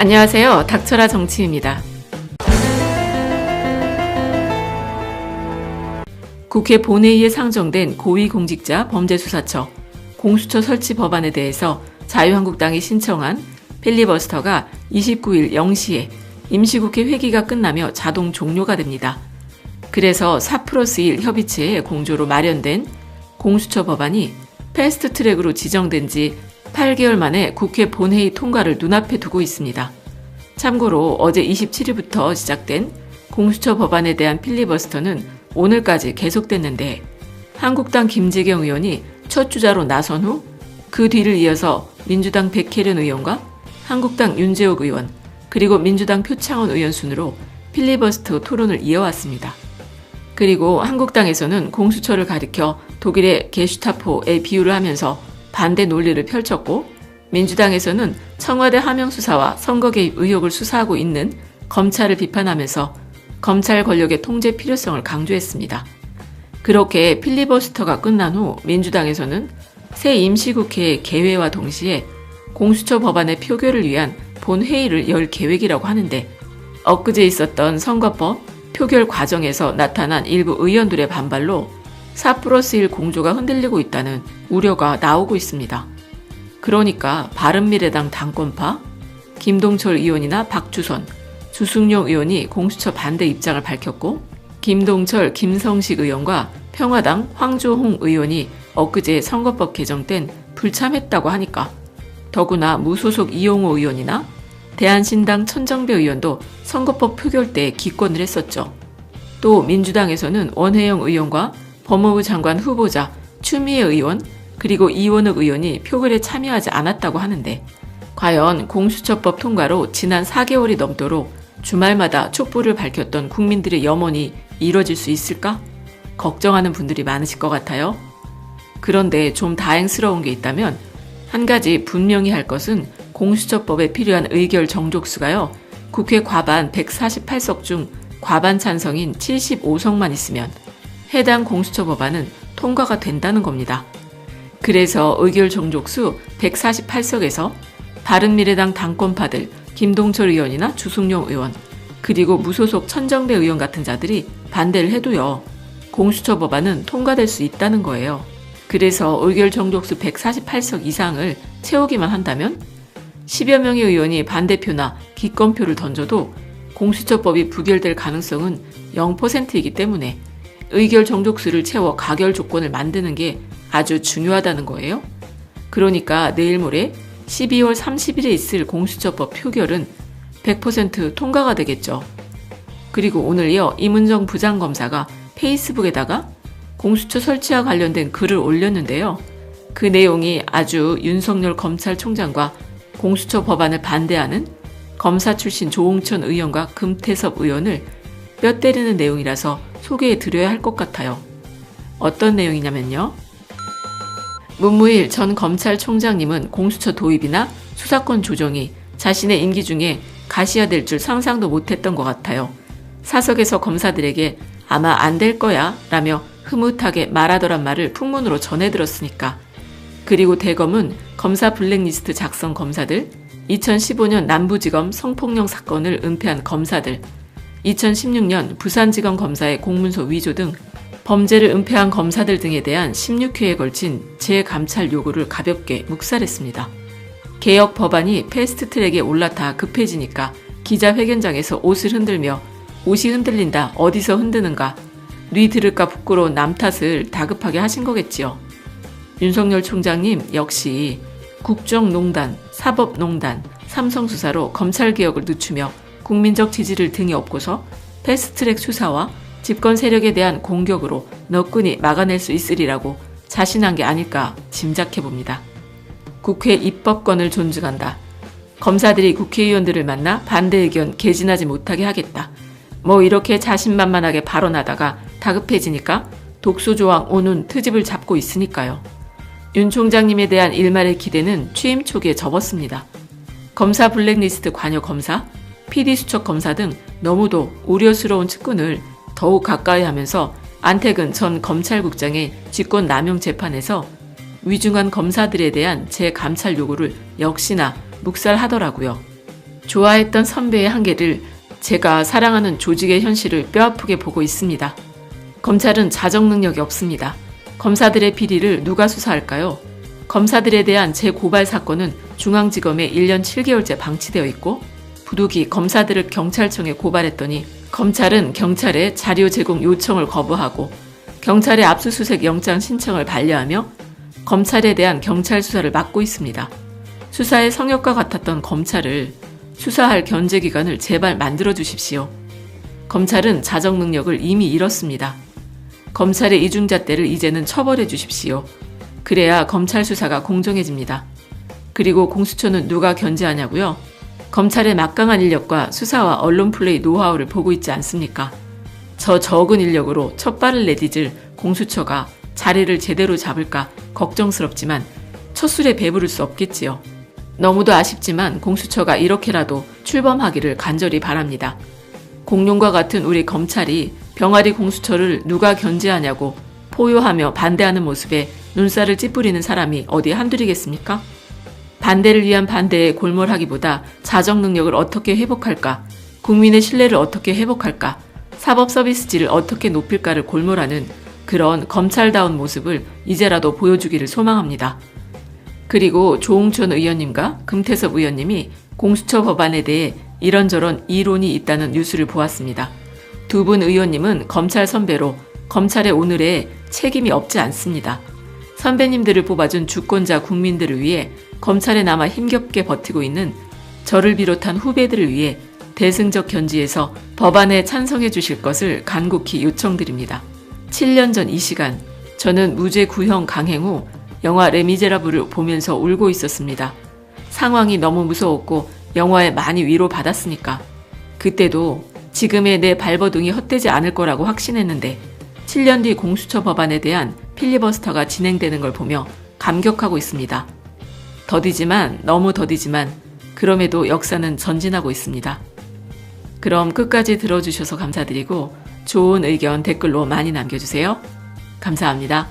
안녕하세요. 닥쳐라 정치입니다. 국회 본회의에 상정된 고위공직자 범죄수사처 공수처 설치 법안에 대해서 자유한국당이 신청한 필리버스터가 29일 0시에 임시국회 회기가 끝나며 자동 종료가 됩니다. 그래서 4+1 협의체의 공조로 마련된 공수처 법안이 패스트트랙으로 지정된 지 8개월 만에 국회 본회의 통과를 눈앞에 두고 있습니다. 참고로 어제 27일부터 시작된 공수처 법안에 대한 필리버스터는 오늘까지 계속됐는데 한국당 김재경 의원이 첫 주자로 나선 후 그 뒤를 이어서 민주당 백혜련 의원과 한국당 윤재욱 의원 그리고 민주당 표창원 의원 순으로 필리버스터 토론을 이어왔습니다. 그리고 한국당에서는 공수처를 가리켜 독일의 게슈타포에 비유를 하면서 반대 논리를 펼쳤고 민주당에서는 청와대 하명수사와 선거 개입 의혹을 수사하고 있는 검찰을 비판하면서 검찰 권력의 통제 필요성을 강조했습니다. 그렇게 필리버스터가 끝난 후 민주당에서는 새 임시국회의 개회와 동시에 공수처 법안의 표결을 위한 본회의를 열 계획이라고 하는데 엊그제 있었던 선거법 표결 과정에서 나타난 일부 의원들의 반발로 4+1 공조가 흔들리고 있다는 우려가 나오고 있습니다. 그러니까 바른미래당 당권파 김동철 의원이나 박주선, 주승용 의원이 공수처 반대 입장을 밝혔고 김동철, 김성식 의원과 평화당 황조홍 의원이 엊그제 선거법 개정 땐 불참했다고 하니까 더구나 무소속 이용호 의원이나 대한신당 천정배 의원도 선거법 표결 때 기권을 했었죠. 또 민주당에서는 원혜영 의원과 법무부 장관 후보자 추미애 의원 그리고 이원욱 의원이 표결에 참여하지 않았다고 하는데 과연 공수처법 통과로 지난 4개월이 넘도록 주말마다 촛불을 밝혔던 국민들의 염원이 이뤄질 수 있을까? 걱정하는 분들이 많으실 것 같아요. 그런데 좀 다행스러운 게 있다면 한 가지 분명히 할 것은 공수처법에 필요한 의결 정족수가요. 국회 과반 148석 중 과반 찬성인 75석만 있으면 해당 공수처 법안은 통과가 된다는 겁니다. 그래서 의결 정족수 148석에서 바른미래당 당권파들 김동철 의원이나 주승용 의원 그리고 무소속 천정배 의원 같은 자들이 반대를 해도요. 공수처 법안은 통과될 수 있다는 거예요. 그래서 의결 정족수 148석 이상을 채우기만 한다면 10여 명의 의원이 반대표나 기권표를 던져도 공수처법이 부결될 가능성은 0%이기 때문에 의결 정족수를 채워 가결 조건을 만드는 게 아주 중요하다는 거예요. 그러니까 내일 모레 12월 30일에 있을 공수처법 표결은 100% 통과가 되겠죠. 그리고 오늘요 임은정 부장검사가 페이스북에다가 공수처 설치와 관련된 글을 올렸는데요. 그 내용이 아주 윤석열 검찰총장과 공수처 법안을 반대하는 검사 출신 조홍천 의원과 금태섭 의원을 뼈 때리는 내용이라서 소개해 드려야 할 것 같아요. 어떤 내용이냐면요. 문무일 전 검찰총장님은 공수처 도입이나 수사권 조정이 자신의 임기 중에 가시화될 줄 상상도 못했던 것 같아요. 사석에서 검사들에게 아마 안 될 거야 라며 흐뭇하게 말하더란 말을 풍문으로 전해들었으니까. 그리고 대검은 검사 블랙리스트 작성 검사들, 2015년 남부지검 성폭력 사건을 은폐한 검사들, 2016년 부산지검 검사의 공문서 위조 등 범죄를 은폐한 검사들 등에 대한 16회에 걸친 재감찰 요구를 가볍게 묵살했습니다. 개혁 법안이 패스트트랙에 올라타 급해지니까 기자회견장에서 옷을 흔들며 옷이 흔들린다 어디서 흔드는가 뉘 들을까 부끄러운 남 탓을 다급하게 하신 거겠지요. 윤석열 총장님 역시 국정농단, 사법농단, 삼성수사로 검찰개혁을 늦추며 국민적 지지를 등에 업고서 패스트트랙 수사와 집권 세력에 대한 공격으로 너끈히 막아낼 수 있으리라고 자신한 게 아닐까 짐작해봅니다. 국회 입법권을 존중한다. 검사들이 국회의원들을 만나 반대 의견 개진하지 못하게 하겠다. 뭐 이렇게 자신만만하게 발언하다가 다급해지니까 독소조항 오는 트집을 잡고 있으니까요. 윤 총장님에 대한 일말의 기대는 취임 초기에 접었습니다. 검사 블랙리스트 관여 검사, PD수첩 검사 등 너무도 우려스러운 측근을 더욱 가까이 하면서 안태근 전 검찰국장의 직권남용 재판에서 위중한 검사들에 대한 재감찰 요구를 역시나 묵살하더라고요. 좋아했던 선배의 한계를 제가 사랑하는 조직의 현실을 뼈아프게 보고 있습니다. 검찰은 자정 능력이 없습니다. 검사들의 비리를 누가 수사할까요? 검사들에 대한 재고발 사건은 중앙지검에 1년 7개월째 방치되어 있고 부득이 검사들을 경찰청에 고발했더니 검찰은 경찰에 자료 제공 요청을 거부하고 경찰의 압수수색 영장 신청을 반려하며 검찰에 대한 경찰 수사를 막고 있습니다. 수사의 성역과 같았던 검찰을 수사할 견제기관을 제발 만들어 주십시오. 검찰은 자정 능력을 이미 잃었습니다. 검찰의 이중잣대를 이제는 처벌해 주십시오. 그래야 검찰 수사가 공정해집니다. 그리고 공수처는 누가 견제하냐고요? 검찰의 막강한 인력과 수사와 언론 플레이 노하우를 보고 있지 않습니까? 저 적은 인력으로 첫 발을 내디딜 공수처가 자리를 제대로 잡을까 걱정스럽지만 첫 술에 배부를 수 없겠지요. 너무도 아쉽지만 공수처가 이렇게라도 출범하기를 간절히 바랍니다. 공룡과 같은 우리 검찰이 병아리 공수처를 누가 견제하냐고 포효하며 반대하는 모습에 눈살을 찌푸리는 사람이 어디 한둘이겠습니까? 반대를 위한 반대에 골몰하기보다 자정 능력을 어떻게 회복할까, 국민의 신뢰를 어떻게 회복할까, 사법 서비스질을 어떻게 높일까를 골몰하는 그런 검찰다운 모습을 이제라도 보여주기를 소망합니다. 그리고 조홍천 의원님과 금태섭 의원님이 공수처 법안에 대해 이런저런 이론이 있다는 뉴스를 보았습니다. 두 분 의원님은 검찰 선배로 검찰의 오늘에 책임이 없지 않습니다. 선배님들을 뽑아준 주권자 국민들을 위해 검찰에 남아 힘겹게 버티고 있는 저를 비롯한 후배들을 위해 대승적 견지에서 법안에 찬성해 주실 것을 간곡히 요청드립니다. 7년 전 이 시간 저는 무죄 구형 강행 후 영화 레미제라블을 보면서 울고 있었습니다. 상황이 너무 무서웠고 영화에 많이 위로받았으니까. 그때도 지금의 내 발버둥이 헛되지 않을 거라고 확신했는데 7년 뒤 공수처 법안에 대한 필리버스터가 진행되는 걸 보며 감격하고 있습니다. 더디지만 너무 더디지만 그럼에도 역사는 전진하고 있습니다. 그럼 끝까지 들어주셔서 감사드리고 좋은 의견 댓글로 많이 남겨주세요. 감사합니다.